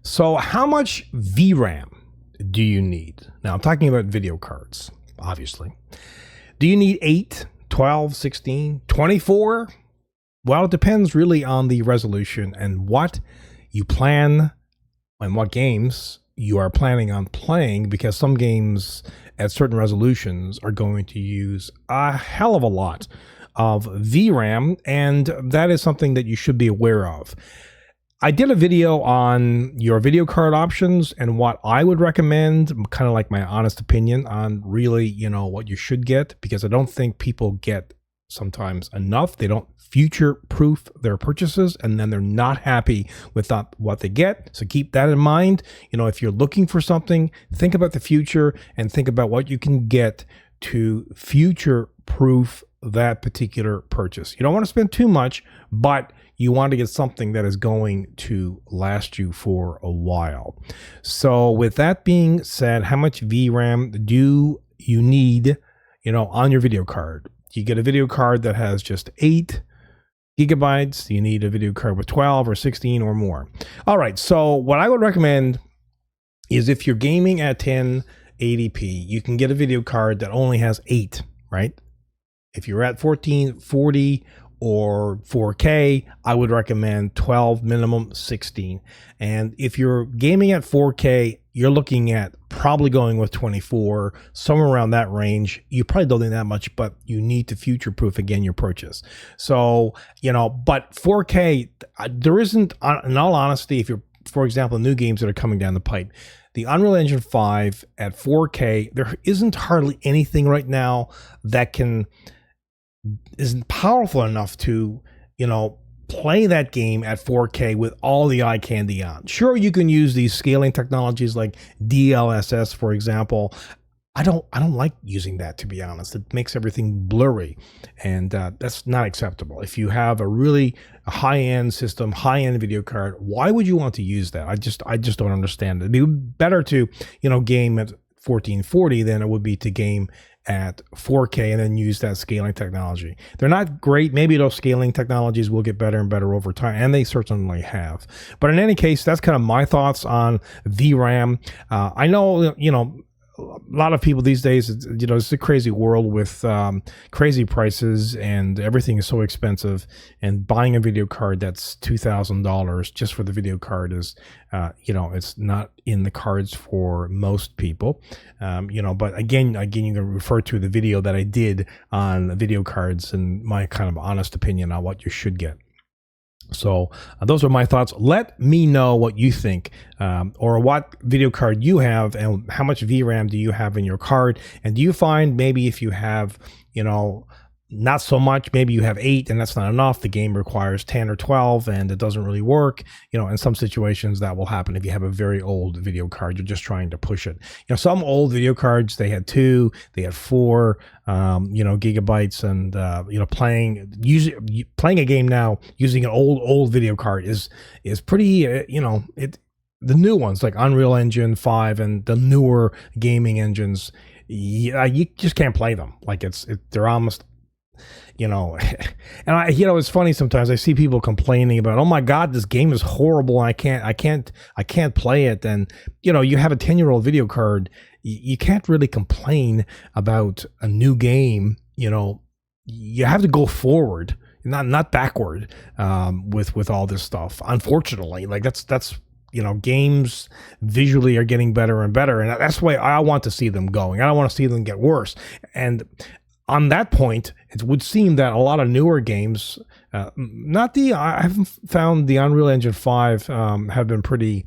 So how much VRAM do you need? Now I'm talking about video cards, obviously. Do you need 8, 12, 16, 24? Well, it depends really on the resolution and what you plan and what games you are planning on playing, because some games at certain resolutions are going to use a hell of a lot of VRAM, and that is something that you should be aware of. I did a video on your video card options and what I would recommend, kind of like my honest opinion on really, what you should get, because I don't think people get sometimes enough. They don't future-proof their purchases, and then they're not happy with what they get. So keep that in mind. If you're looking for something, think about the future and think about what you can get to future-proof that particular purchase. You don't want to spend too much, but you want to get something that is going to last you for a while. So with that being said, how much VRAM do you need, on your video card? You get a video card that has just 8 gigabytes. You need a video card with 12 or 16 or more. All right. So what I would recommend is, if you're gaming at 1080p, you can get a video card that only has 8, right? If you're at 1440 or 4K, I would recommend 12, minimum 16. And if you're gaming at 4K, you're looking at probably going with 24, somewhere around that range. You probably don't need that much, but you need to future-proof again your purchase. So, but 4K, there isn't, in all honesty, if you're, for example, new games that are coming down the pipe, the Unreal Engine 5 at 4K, there isn't hardly anything right now that isn't powerful enough to, play that game at 4K with all the eye candy on. Sure, you can use these scaling technologies like DLSS, for example. I don't like using that, to be honest. It makes everything blurry, and that's not acceptable. If you have a really high-end system, high-end video card, why would you want to use that? I just don't understand it. It'd be better to, game at 1440 than it would be to game at 4K and then use that scaling technology. They're not great. Maybe those scaling technologies will get better and better over time, and they certainly have. But in any case, that's kind of my thoughts on VRAM. I know, a lot of people these days, it's a crazy world with crazy prices, and everything is so expensive, and buying a video card that's $2,000 just for the video card is, it's not in the cards for most people. But again, you can refer to the video that I did on video cards and my kind of honest opinion on what you should get. So those are my thoughts. Let me know what you think, or what video card you have, and how much VRAM do you have in your card. And do you find maybe if you have, not so much, maybe you have 8 and that's not enough. The game requires 10 or 12 and it doesn't really work. In some situations that will happen if you have a very old video card. You're just trying to push it. Some old video cards, they had 2, they had 4, gigabytes, and playing a game now using an old video card is pretty, the new ones like Unreal Engine 5 and the newer gaming engines, you just can't play them. Like they're almost, and it's funny sometimes I see people complaining about, oh my God, this game is horrible. I can't play it. And, you have a 10-year-old video card. You can't really complain about a new game. You have to go forward, not backward, with all this stuff. Unfortunately, like that's, games visually are getting better and better. And that's why I want to see them going. I don't want to see them get worse. And on that point, it would seem that a lot of newer games, I haven't found the Unreal Engine 5 have been pretty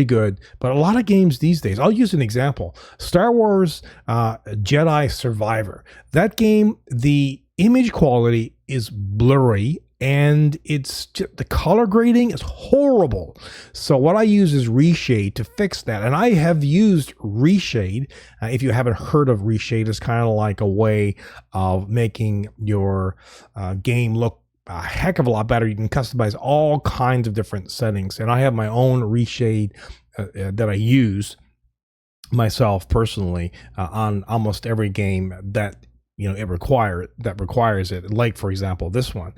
good, but a lot of games these days, I'll use an example. Star Wars Jedi Survivor. That game, the image quality is blurry, and it's just, the color grading is horrible. So what I use is Reshade to fix that. And I have used Reshade. If you haven't heard of Reshade, it's kind of like a way of making your game look a heck of a lot better. You can customize all kinds of different settings. And I have my own Reshade that I use myself personally on almost every game that it requires it. Like, for example, this one.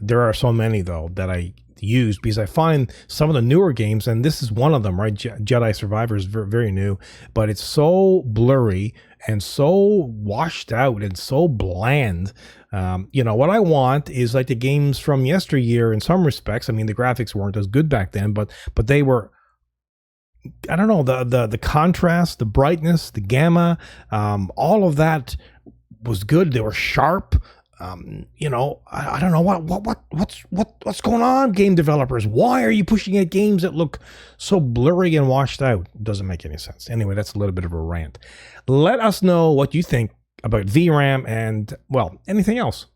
There are so many though that I use because I find some of the newer games, and this is one of them, right? Jedi Survivor is very, very new, but it's so blurry and so washed out and so bland. What I want is like the games from yesteryear in some respects. I mean, the graphics weren't as good back then, but they were, I don't know, the contrast, the brightness, the gamma, all of that was good. They were sharp. I don't know what's going on, game developers. Why are you pushing at games that look so blurry and washed out? It doesn't make any sense. Anyway, that's a little bit of a rant. Let us know what you think about VRAM and, well, anything else.